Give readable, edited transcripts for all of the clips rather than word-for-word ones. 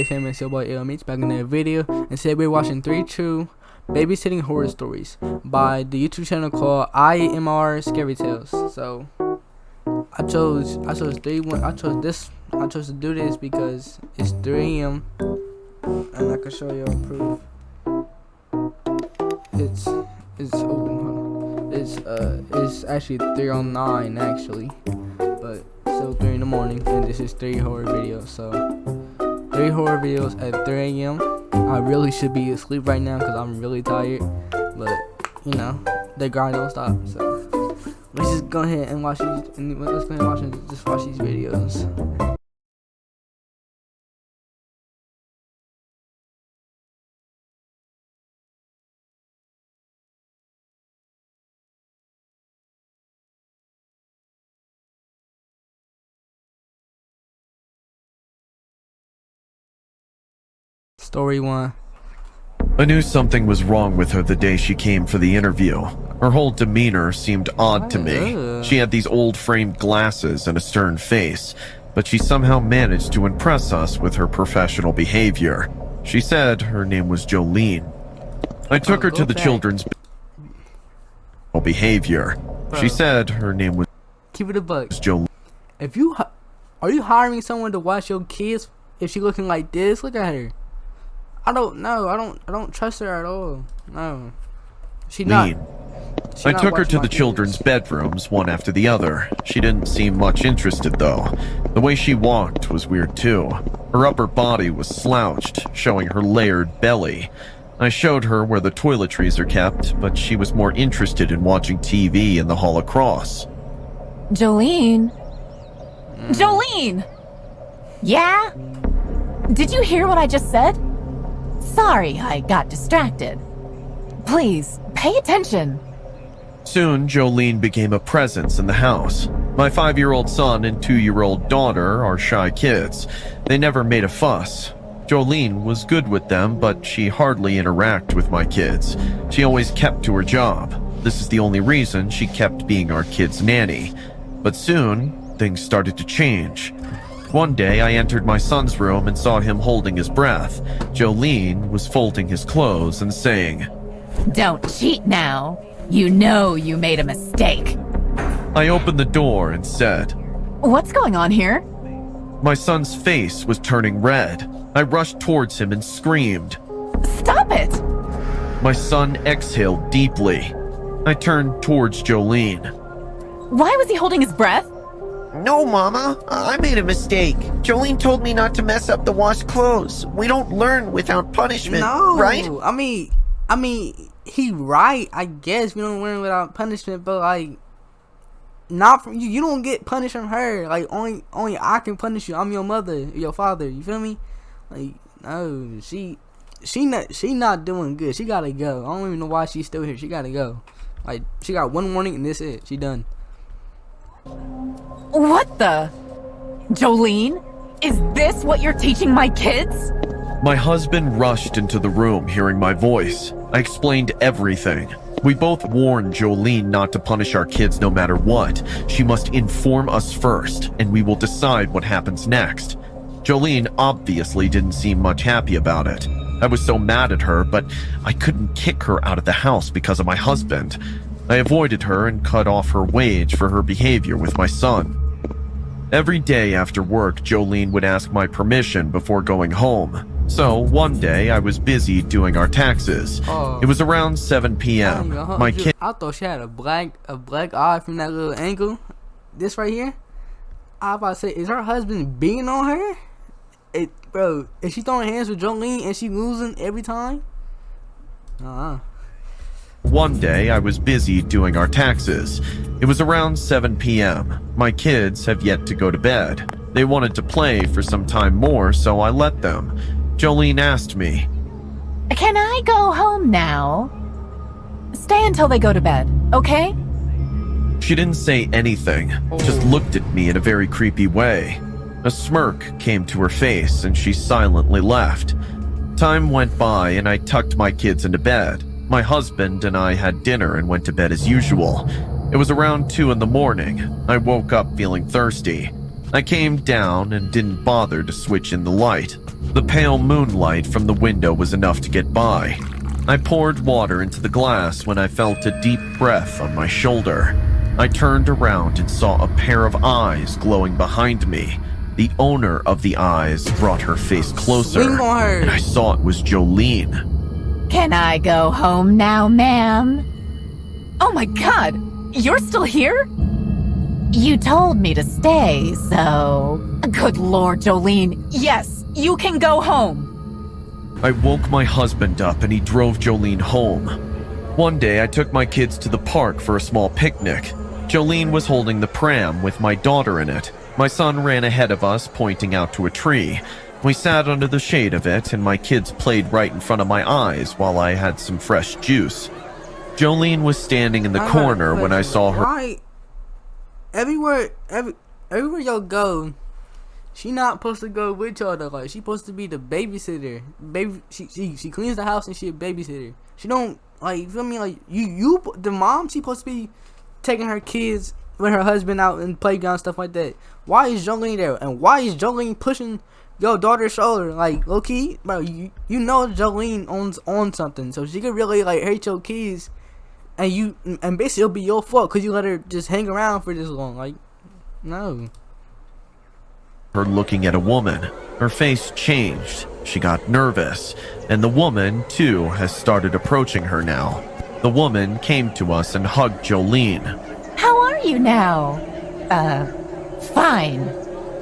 family, it's your boy Ayyomeech back in another video, and today we're watching 3 true babysitting horror stories by the YouTube channel called IMR Scary Tales. So I chose to do this because it's 3 AM and I can show you proof. It's open. Hold on. It's actually 3:09 actually, but still 3 in the morning, and this is 3 horror videos. So 3 horror videos at 3 AM. I really should be asleep right now because I'm really tired, but you know, the grind don't stop. So let's just go ahead and watch these. And let's go ahead and watch these videos. Story 1. I knew something was wrong with her the day she came for the interview. Her whole demeanor seemed odd to me. She had these old framed glasses and a stern face, but she somehow managed to impress us with her professional behavior. She said her name was Jolene. I took her to the children's behavior. She said her name was Keep it a buck. Jolene. Are you hiring someone to watch your kids if she looking like this? Look at her. I don't know. I don't trust her at all. No. I took her to the children's bedrooms, one after the other. She didn't seem much interested, though. The way she walked was weird, too. Her upper body was slouched, showing her layered belly. I showed her where the toiletries are kept, but she was more interested in watching TV in the hall across. Jolene? Jolene! Yeah? Did you hear what I just said? Sorry, I got distracted. Please, pay attention. Soon, Jolene became a presence in the house. My 5-year-old son and 2-year-old daughter are shy kids. They never made a fuss. Jolene was good with them, but she hardly interacted with my kids. She always kept to her job. This is the only reason she kept being our kids' nanny. But soon, things started to change. One day, I entered my son's room and saw him holding his breath. Jolene was folding his clothes and saying, "Don't cheat now. You know you made a mistake." I opened the door and said, "What's going on here?" My son's face was turning red. I rushed towards him and screamed, "Stop it!" My son exhaled deeply. I turned towards Jolene. Why was he holding his breath? No, Mama. I made a mistake. Jolene told me not to mess up the washed clothes. We don't learn without punishment, right? I mean, he right. I guess we don't learn without punishment, but like, not from you. You don't get punished from her. Like only I can punish you. I'm your mother, your father. You feel me? Like no, she not doing good. She gotta go. I don't even know why she's still here. She gotta go. Like she got one warning and that's it. She done. What the? Jolene? Is this what you're teaching my kids? My husband rushed into the room hearing my voice. I explained everything. We both warned Jolene not to punish our kids no matter what. She must inform us first, and we will decide what happens next. Jolene obviously didn't seem much happy about it. I was so mad at her, but I couldn't kick her out of the house because of my husband. I avoided her and cut off her wage for her behavior with my son. Every day after work, Jolene would ask my permission before going home. So one day I was busy doing our taxes. It was around 7 p.m. My kid. I thought she had a black eye from that little angle. This right here. I was about to say, is her husband beating on her? Bro, is she throwing hands with Jolene and she losing every time? One day, I was busy doing our taxes. It was around 7 p.m. My kids have yet to go to bed. They wanted to play for some time more, so I let them. Jolene asked me, "Can I go home now?" "Stay until they go to bed, okay?" She didn't say anything, just looked at me in a very creepy way. A smirk came to her face, and she silently left. Time went by, and I tucked my kids into bed. My husband and I had dinner and went to bed as usual. It was around 2 in the morning. I woke up feeling thirsty. I came down and didn't bother to switch in the light. The pale moonlight from the window was enough to get by. I poured water into the glass when I felt a deep breath on my shoulder. I turned around and saw a pair of eyes glowing behind me. The owner of the eyes brought her face closer, and I saw it was Jolene. Can I go home now, ma'am? Oh my god, you're still here? You told me to stay, so... Good lord, Jolene. Yes, you can go home. I woke my husband up and he drove Jolene home. One day I took my kids to the park for a small picnic. Jolene was holding the pram with my daughter in it. My son ran ahead of us, pointing out to a tree. We sat under the shade of it, and my kids played right in front of my eyes while I had some fresh juice. Jolene was standing in the corner when I saw her. Why? Everywhere y'all go, she not supposed to go with y'all though. Like, she supposed to be the babysitter. She cleans the house and she a babysitter. She don't, like, you feel me? Like, you the mom, she supposed to be taking her kids with her husband out in playground, stuff like that. Why is Jolene there? And why is Jolene pushing your daughter's shoulder? Like, low key, bro, you know Jolene on something, so she could really like hurt your kids, and basically it'll be your fault because you let her just hang around for this long. Like, no. Her looking at a woman. Her face changed. She got nervous, and the woman too has started approaching her now. The woman came to us and hugged Jolene. How are you now? Fine.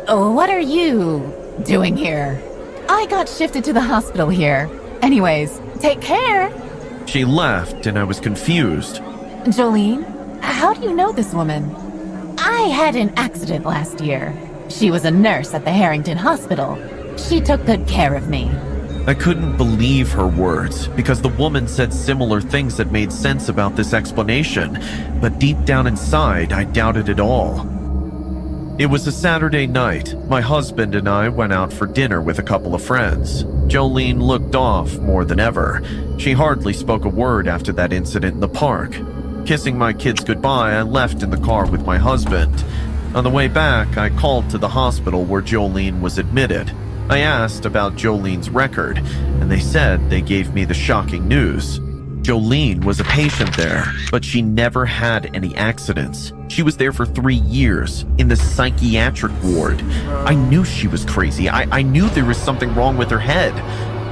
What are you doing here? I got shifted to the hospital here. Anyways, take care. She left and I was confused. Jolene, how do you know this woman? I had an accident last year. She was a nurse at the Harrington Hospital. She took good care of me. I couldn't believe her words because the woman said similar things that made sense about this explanation, but deep down inside, I doubted it all. It was a Saturday night. My husband and I went out for dinner with a couple of friends. Jolene looked off more than ever. She hardly spoke a word after that incident in the park. Kissing my kids goodbye, I left in the car with my husband. On the way back, I called to the hospital where Jolene was admitted. I asked about Jolene's record, and they said they gave me the shocking news. Jolene was a patient there, but she never had any accidents. She was there for 3 years, in the psychiatric ward. I knew she was crazy. I knew there was something wrong with her head.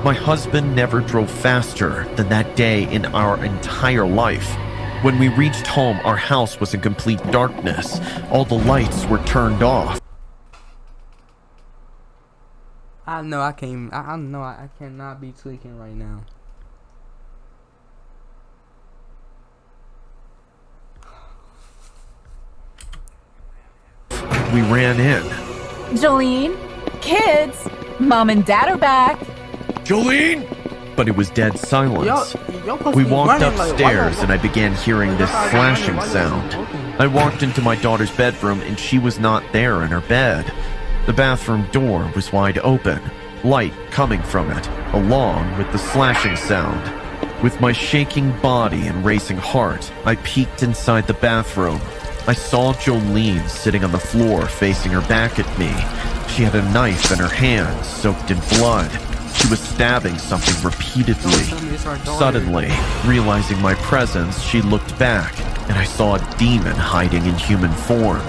My husband never drove faster than that day in our entire life. When we reached home, our house was in complete darkness. All the lights were turned off. I know I cannot be tweaking right now. We ran in. Jolene, kids, mom and dad are back. Jolene! But it was dead silence. We walked upstairs and I began hearing this flashing sound. I walked into my daughter's bedroom and she was not there in her bed. The bathroom door was wide open, light coming from it, along with the slashing sound. With my shaking body and racing heart, I peeked inside the bathroom. I saw Jolene sitting on the floor facing her back at me. She had a knife in her hand, soaked in blood. She was stabbing something repeatedly. Suddenly, realizing my presence, she looked back, and I saw a demon hiding in human form.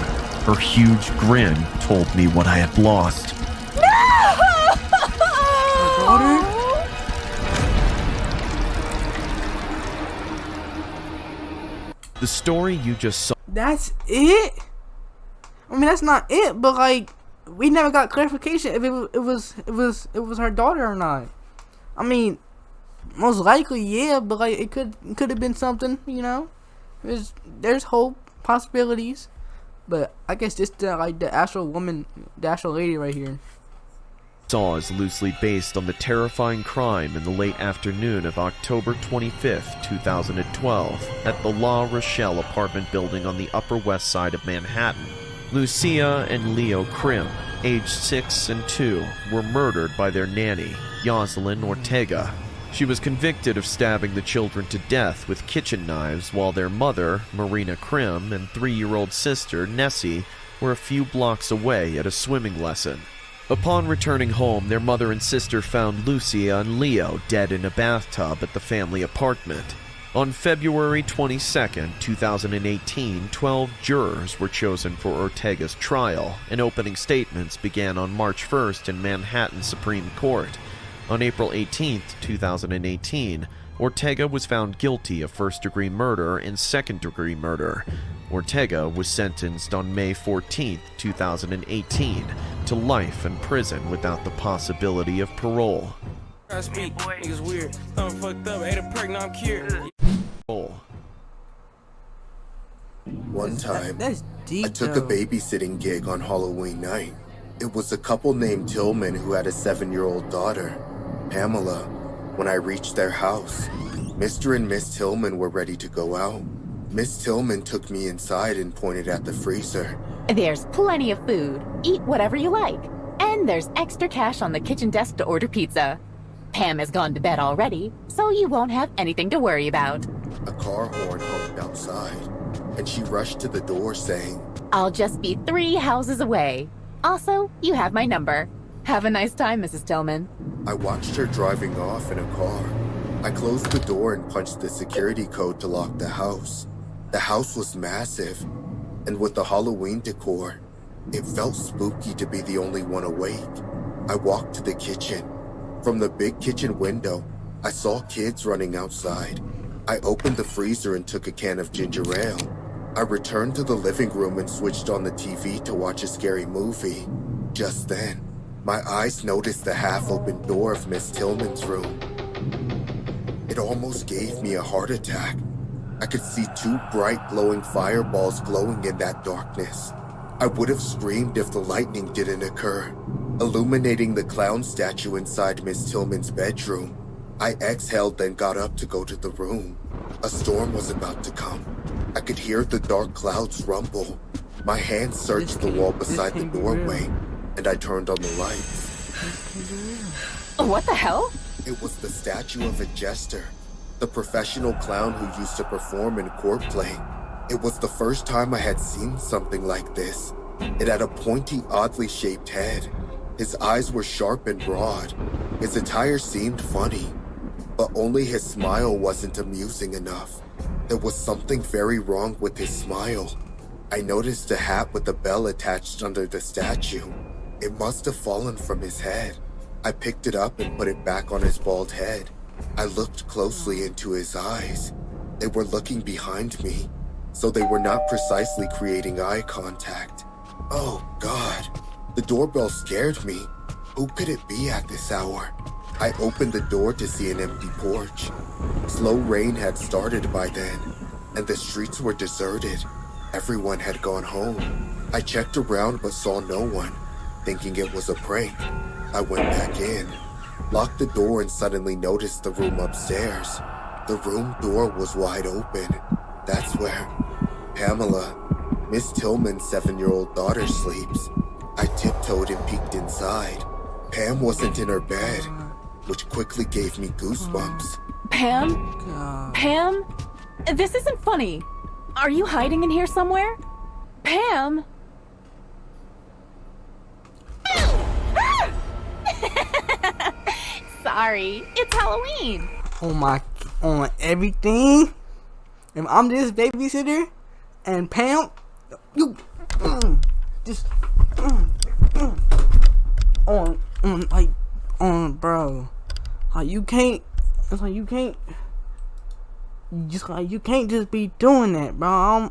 Her huge grin told me what I had lost. The story you just saw. That's it? I mean, that's not it, but like, we never got clarification if it was her daughter or not. I mean, most likely, yeah, but like, it could have been something, you know. There's hope, possibilities, but I guess just the actual woman, the actual lady right here. Saw is loosely based on the terrifying crime in the late afternoon of October 25th, 2012, at the La Rochelle apartment building on the Upper West Side of Manhattan. Lucia and Leo Krim, aged 6 and 2, were murdered by their nanny, Yoselin Ortega. She was convicted of stabbing the children to death with kitchen knives while their mother, Marina Krim, and 3-year-old sister, Nessie, were a few blocks away at a swimming lesson. Upon returning home, their mother and sister found Lucia and Leo dead in a bathtub at the family apartment. On February 22, 2018, 12 jurors were chosen for Ortega's trial, and opening statements began on March 1st in Manhattan Supreme Court. On April 18, 2018, Ortega was found guilty of first-degree murder and second-degree murder. Ortega was sentenced on May 14, 2018, to life in prison without the possibility of parole. I speak, niggas weird. I'm fucked up, ate a pregnant, I'm cured. One time, That's deep, I took though. a babysitting gig on Halloween night. It was a couple named Tillman who had a 7-year-old daughter, Pamela. When I reached their house, Mr. and Miss Tillman were ready to go out. Miss Tillman took me inside and pointed at the freezer. There's plenty of food. Eat whatever you like. And there's extra cash on the kitchen desk to order pizza. Pam has gone to bed already, so you won't have anything to worry about. A car horn honked outside, and she rushed to the door saying, I'll just be 3 houses away. Also, you have my number. Have a nice time, Mrs. Tillman. I watched her driving off in a car. I closed the door and punched the security code to lock the house. The house was massive, and with the Halloween decor, it felt spooky to be the only one awake. I walked to the kitchen. From the big kitchen window, I saw kids running outside. I opened the freezer and took a can of ginger ale. I returned to the living room and switched on the TV to watch a scary movie. Just then, my eyes noticed the half-open door of Miss Tillman's room. It almost gave me a heart attack. I could see 2 bright glowing fireballs glowing in that darkness. I would have screamed if the lightning didn't occur, illuminating the clown statue inside Miss Tillman's bedroom. I exhaled, then got up to go to the room. A storm was about to come. I could hear the dark clouds rumble. My hand searched the wall beside the doorway, and I turned on the lights. What the hell? It was the statue of a jester, the professional clown who used to perform in court play. It was the first time I had seen something like this. It had a pointy, oddly shaped head. His eyes were sharp and broad. His attire seemed funny, but only his smile wasn't amusing enough. There was something very wrong with his smile. I noticed a hat with a bell attached under the statue. It must have fallen from his head. I picked it up and put it back on his bald head. I looked closely into his eyes. They were looking behind me, so they were not precisely creating eye contact. Oh God, the doorbell scared me. Who could it be at this hour? I opened the door to see an empty porch. Slow rain had started by then, and the streets were deserted. Everyone had gone home. I checked around but saw no one. Thinking it was a prank, I went back in, locked the door, and suddenly noticed the room upstairs. The room door was wide open. That's where Pamela, Miss Tillman's 7-year-old daughter, sleeps. I tiptoed and peeked inside. Pam wasn't in her bed, which quickly gave me goosebumps. Pam? God. Pam? This isn't funny. Are you hiding in here somewhere? Pam? Sorry, it's Halloween. On everything. And I'm this babysitter, and Pam, you just bro. Like you can't. It's like you can't. You can't just be doing that, bro.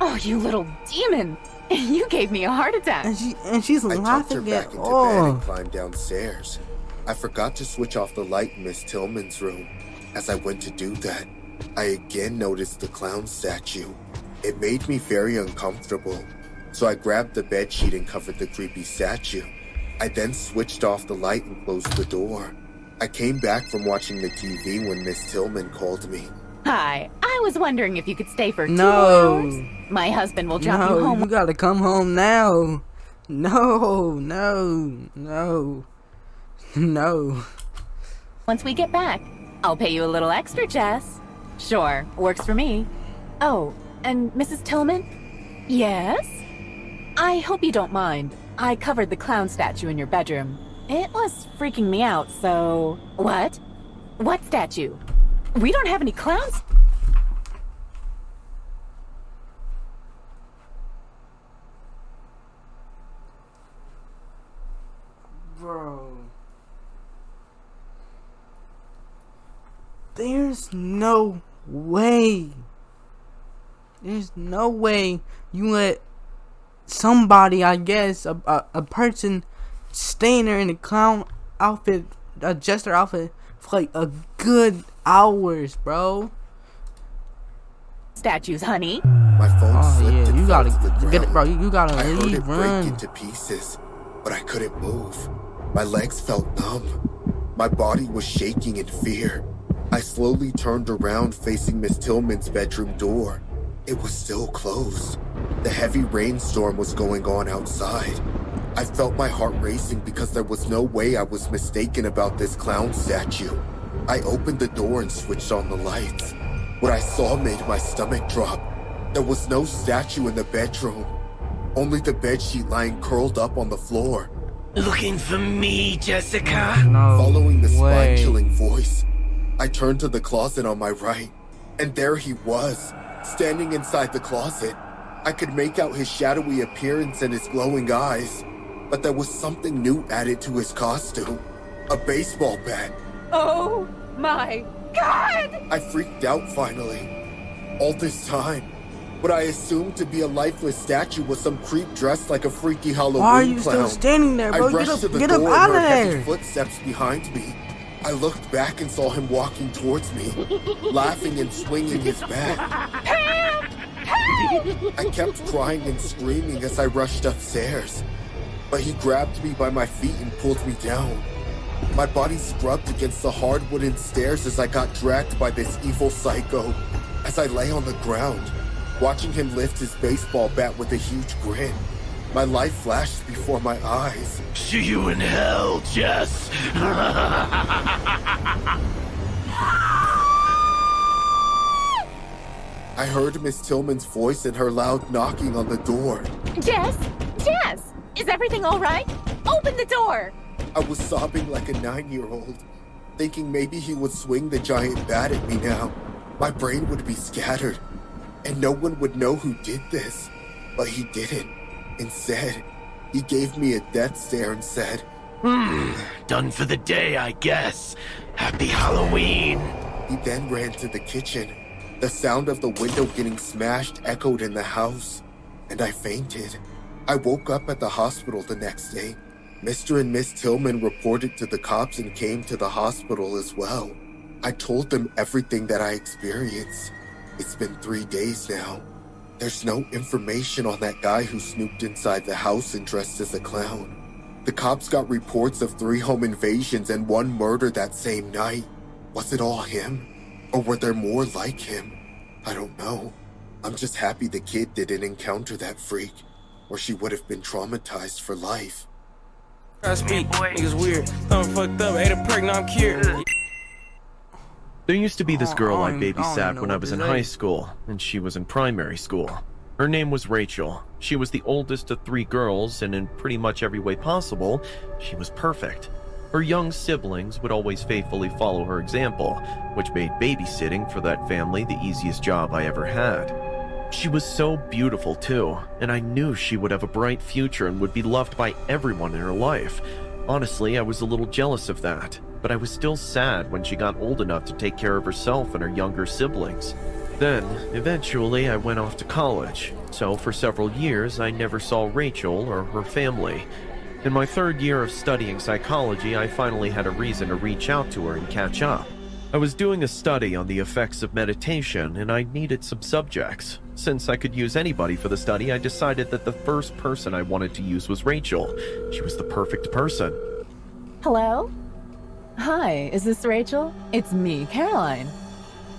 Oh, you little demon. You gave me a heart attack. And she's I tucked her laughing back at into bed and climbed downstairs. I forgot to switch off the light in Miss Tillman's room. As I went to do that, I again noticed the clown statue. It made me very uncomfortable, so I grabbed the bedsheet and covered the creepy statue. I then switched off the light and closed the door. I came back from watching the TV when Miss Tillman called me. Hi, I was wondering if you could stay for 2 No. hours. My husband will drop you No, home. you gotta come home now. No. Once we get back, I'll pay you a little extra, Jess. Sure, works for me. Oh, And Mrs. Tillman? Yes? I hope you don't mind. I covered the clown statue in your bedroom. It was freaking me out, so... What? What statue? We don't have any clowns? Bro. There's no way. There's no way you let somebody, I guess, a person staying there in a clown outfit, a jester outfit, for like a good hours, bro. Statues, honey. My phone slipped yeah, and you fell gotta to the ground. get it, bro. You gotta I heard leave, it break run. into pieces, but I couldn't move. My legs felt numb. My body was shaking in fear. I slowly turned around, facing Miss Tillman's bedroom door. It was still closed. The heavy rainstorm was going on outside. I felt my heart racing because there was no way I was mistaken about this clown statue. I opened the door and switched on the lights. What I saw made my stomach drop. There was no statue in the bedroom, only the bedsheet lying curled up on the floor. Looking for me, Jessica? No Following the way. spine-chilling voice, I turned to the closet on my right, and there he was, standing inside the closet. I could make out his shadowy appearance and his glowing eyes, but there was something new added to his costume. A baseball bat. Oh my God! I freaked out finally. All this time, what I assumed to be a lifeless statue was some creep dressed like a freaky Halloween Why are you clown. still standing there, bro? I rushed to the Get door up and out of heard heavy there. footsteps behind me. I looked back and saw him walking towards me, laughing and swinging his bat. I kept crying and screaming as I rushed upstairs, but he grabbed me by my feet and pulled me down. My body scrubbed against the hard wooden stairs as I got dragged by this evil psycho. As I lay on the ground, watching him lift his baseball bat with a huge grin, my life flashed before my eyes. See you in hell, Jess. I heard Miss Tillman's voice and her loud knocking on the door. Jess? Jess! Is everything all right? Open the door! I was sobbing like a 9-year-old, thinking maybe he would swing the giant bat at me now. My brain would be scattered, and no one would know who did this. But he didn't. Instead, he gave me a death stare and said, Done for the day, I guess. Happy Halloween. He then ran to the kitchen. The sound of the window getting smashed echoed in the house, and I fainted. I woke up at the hospital the next day. Mr. and Miss Tillman reported to the cops and came to the hospital as well. I told them everything that I experienced. It's been 3 days now. There's no information on that guy who snooped inside the house and dressed as a clown. The cops got reports of 3 home invasions and 1 murder that same night. Was it all him? Or were there more like him? I don't know. I'm just happy the kid didn't encounter that freak, or she would have been traumatized for life. I speak, niggas weird. I'm fucked up, ate a perk, now I'm cured. There used to be this girl I I don't even babysat know when I what was to in say. high school, and she was in primary school. Her name was Rachel. She was the oldest of 3 girls, and in pretty much every way possible, she was perfect. Her young siblings would always faithfully follow her example, which made babysitting for that family the easiest job I ever had. She was so beautiful too, and I knew she would have a bright future and would be loved by everyone in her life. Honestly, I was a little jealous of that, but I was still sad when she got old enough to take care of herself and her younger siblings. Then, eventually, I went off to college, so for several years I never saw Rachel or her family. In my 3rd year of studying psychology, I finally had a reason to reach out to her and catch up. I was doing a study on the effects of meditation, and I needed some subjects. Since I could use anybody for the study, I decided that the first person I wanted to use was Rachel. She was the perfect person. Hello? Hi, is this Rachel? It's me, Caroline.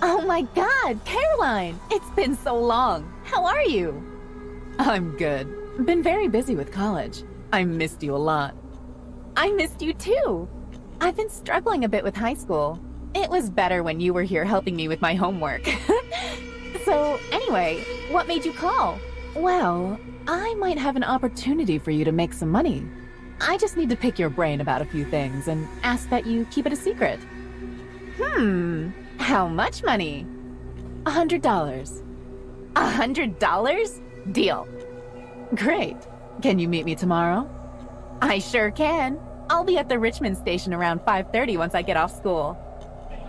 Oh my God, Caroline! It's been so long. How are you? I'm good. Been very busy with college. I missed you a lot. I missed you too. I've been struggling a bit with high school. It was better when you were here helping me with my homework. So, anyway, what made you call? Well, I might have an opportunity for you to make some money. I just need to pick your brain about a few things and ask that you keep it a secret. How much money? $100. $100? Deal. Great. Can you meet me tomorrow? I sure can. I'll be at the Richmond station around 5:30 once I get off school.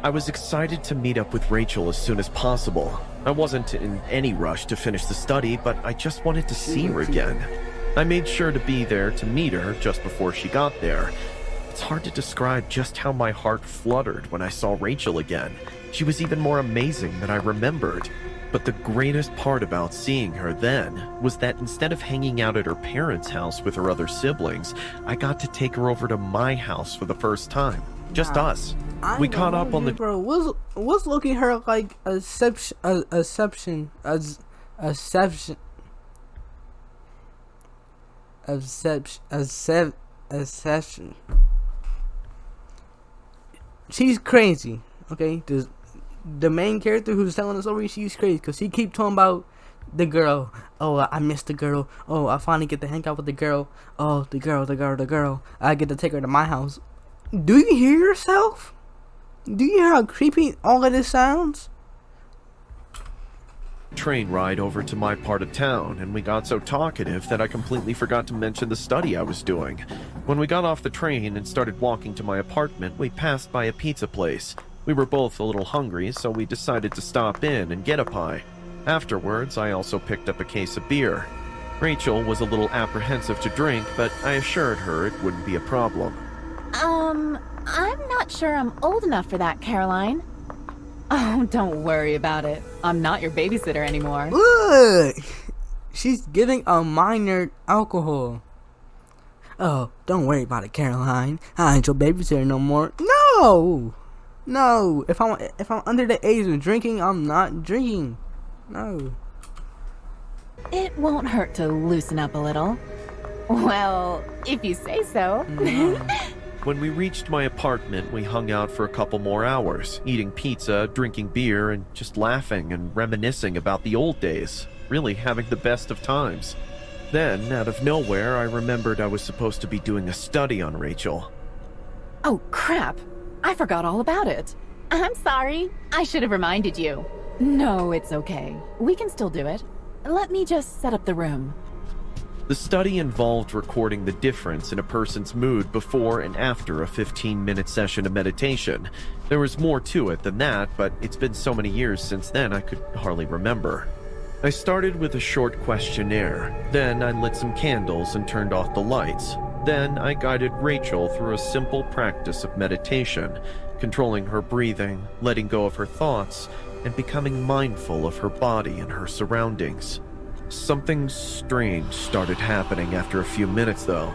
I was excited to meet up with Rachel as soon as possible. I wasn't in any rush to finish the study, but I just wanted to see her again. I made sure to be there to meet her just before she got there. It's hard to describe just how my heart fluttered when I saw Rachel again. She was even more amazing than I remembered. But the greatest part about seeing her then was that instead of hanging out at her parents' house with her other siblings, I got to take her over to my house for the first time. Just us. We caught up on the... Bro, what's looking her like exception. She's crazy, okay? The main character who's telling the story, she's crazy because she keep talking about the girl. Oh, I miss the girl. Oh, I finally get to hang out with the girl. Oh, the girl. I get to take her to my house. Do you hear yourself? Do you hear how creepy all of this sounds? train ride over to my part of town, and we got so talkative that I completely forgot to mention the study I was doing. When we got off the train and started walking to my apartment, we passed by a pizza place. We were both a little hungry, so we decided to stop in and get a pie. Afterwards, I also picked up a case of beer. Rachel was a little apprehensive to drink, but I assured her it wouldn't be a problem. I'm not sure I'm old enough for that, Caroline. Oh, don't worry about it. I'm not your babysitter anymore. Look! She's giving a minor alcohol. Oh, don't worry about it, Caroline. I ain't your babysitter no more. No! No! If I'm under the age of drinking, I'm not drinking. No. It won't hurt to loosen up a little. Well, if you say so. No. When we reached my apartment, we hung out for a couple more hours, eating pizza, drinking beer, and just laughing and reminiscing about the old days, really having the best of times. Then, out of nowhere, I remembered I was supposed to be doing a study on Rachel. Oh, crap. I forgot all about it. I'm sorry. I should have reminded you. No, it's okay. We can still do it. Let me just set up the room. The study involved recording the difference in a person's mood before and after a 15-minute session of meditation. There was more to it than that, but it's been so many years since then I could hardly remember. I started with a short questionnaire. Then I lit some candles and turned off the lights. Then I guided Rachel through a simple practice of meditation, controlling her breathing, letting go of her thoughts, and becoming mindful of her body and her surroundings. Something strange started happening after a few minutes, though.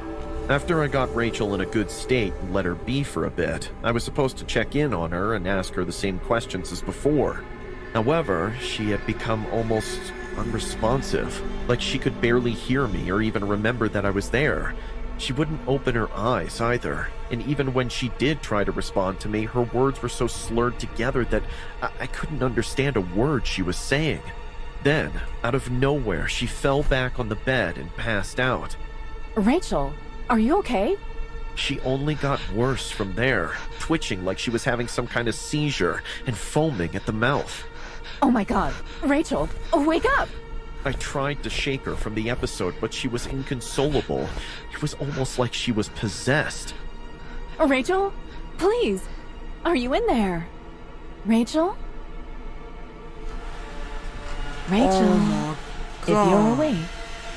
After I got Rachel in a good state and let her be for a bit, I was supposed to check in on her and ask her the same questions as before. However, she had become almost unresponsive, like she could barely hear me or even remember that I was there. She wouldn't open her eyes either, and even when she did try to respond to me, her words were so slurred together that I couldn't understand a word she was saying. Then, out of nowhere, she fell back on the bed and passed out. Rachel, are you okay? She only got worse from there, twitching like she was having some kind of seizure and foaming at the mouth. Oh my god. Rachel, wake up! I tried to shake her from the episode, but she was inconsolable. It was almost like she was possessed. Rachel, please. Are you in there? Rachel? Rachel, Oh if you're awake,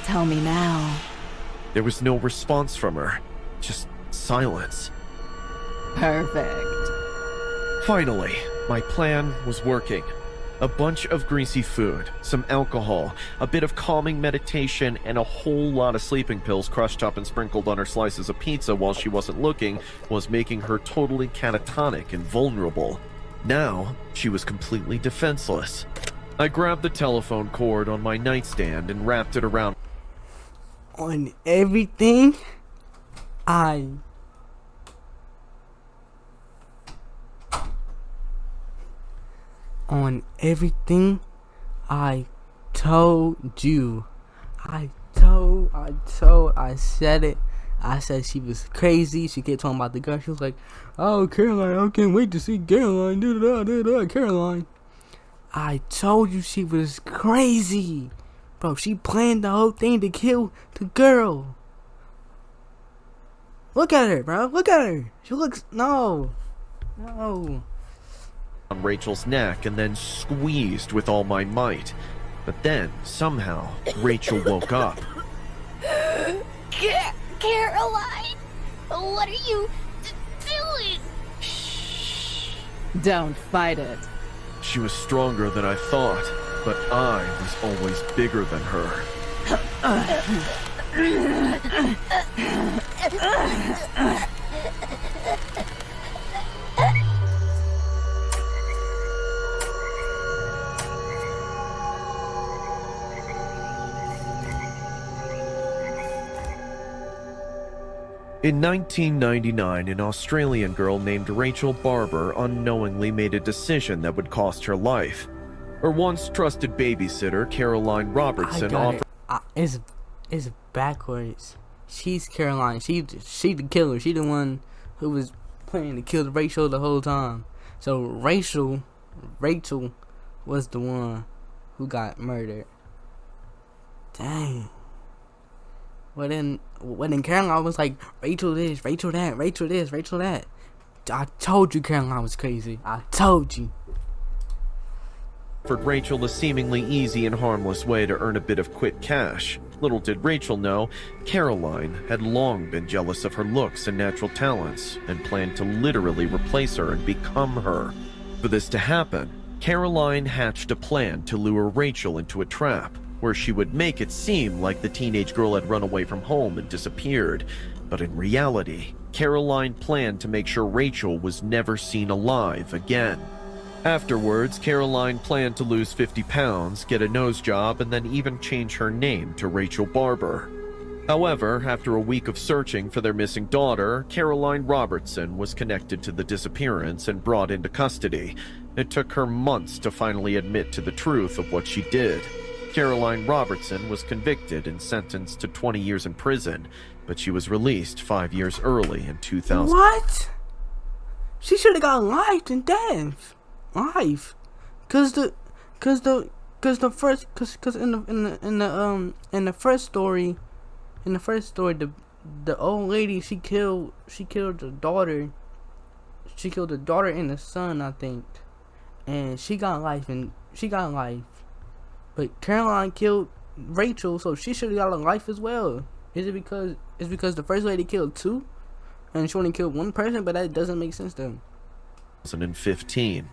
tell me now. There was no response from her, just silence. Perfect. Finally, my plan was working. A bunch of greasy food, some alcohol, a bit of calming meditation, and a whole lot of sleeping pills crushed up and sprinkled on her slices of pizza while she wasn't looking was making her totally catatonic and vulnerable. Now, she was completely defenseless. I grabbed the telephone cord on my nightstand and wrapped it around. On everything I told you. I said it. I said she was crazy. She kept talking about the girl. She was like, "Oh, Caroline, I can't wait to see Caroline. Caroline." I told you she was crazy. Bro, she planned the whole thing to kill the girl. Look at her, bro. Look at her. She looks... No. On Rachel's neck and then squeezed with all my might. But then, somehow, Rachel woke up. Caroline, what are you doing? Don't fight it. She was stronger than I thought, but I was always bigger than her. In 1999, an Australian girl named Rachel Barber unknowingly made a decision that would cost her life. Her once trusted babysitter, Caroline Robertson, offered... It's backwards. She's Caroline. She the killer. She the one who was planning to kill Rachel the whole time. So Rachel was the one who got murdered. Dang. Well then Caroline was like, Rachel this, Rachel that, Rachel this, Rachel that. I told you Caroline was crazy. I told you. Offered Rachel a seemingly easy and harmless way to earn a bit of quick cash. Little did Rachel know, Caroline had long been jealous of her looks and natural talents, and planned to literally replace her and become her. For this to happen, Caroline hatched a plan to lure Rachel into a trap, where she would make it seem like the teenage girl had run away from home and disappeared. But in reality, Caroline planned to make sure Rachel was never seen alive again. Afterwards, Caroline planned to lose 50 pounds, get a nose job, and then even change her name to Rachel Barber. However, after a week of searching for their missing daughter, Caroline Robertson was connected to the disappearance and brought into custody. It took her months to finally admit to the truth of what she did. Caroline Robertson was convicted and sentenced to 20 years in prison, but she was released 5 years early in 2000. What? She should have got life and death. Life. Cause in the first story, the old lady, she killed the daughter. She killed the daughter and the son, I think. And she got life. But Caroline killed Rachel, so she should have got a life as well. Is it because the first lady killed two, and she only killed one person? But that doesn't make sense to him. 2015.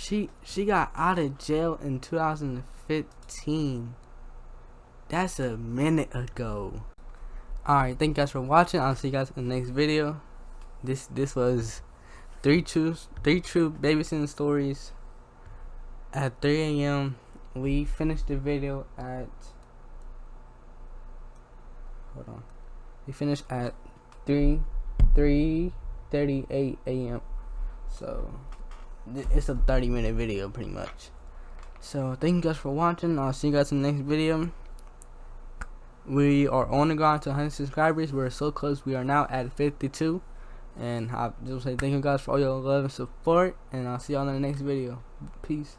She got out of jail in 2015. That's a minute ago. Alright, thank you guys for watching. I'll see you guys in the next video. This was three true babysitting stories at 3 a.m. We finished the video at we finished at 3:38 a.m. So it's a 30-minute video pretty much. So thank you guys for watching. I'll see you guys in the next video. We are on the ground to 100 subscribers. We're so close. We are now at 52. And I just say thank you guys for all your love and support, and I'll see y'all in the next video. Peace.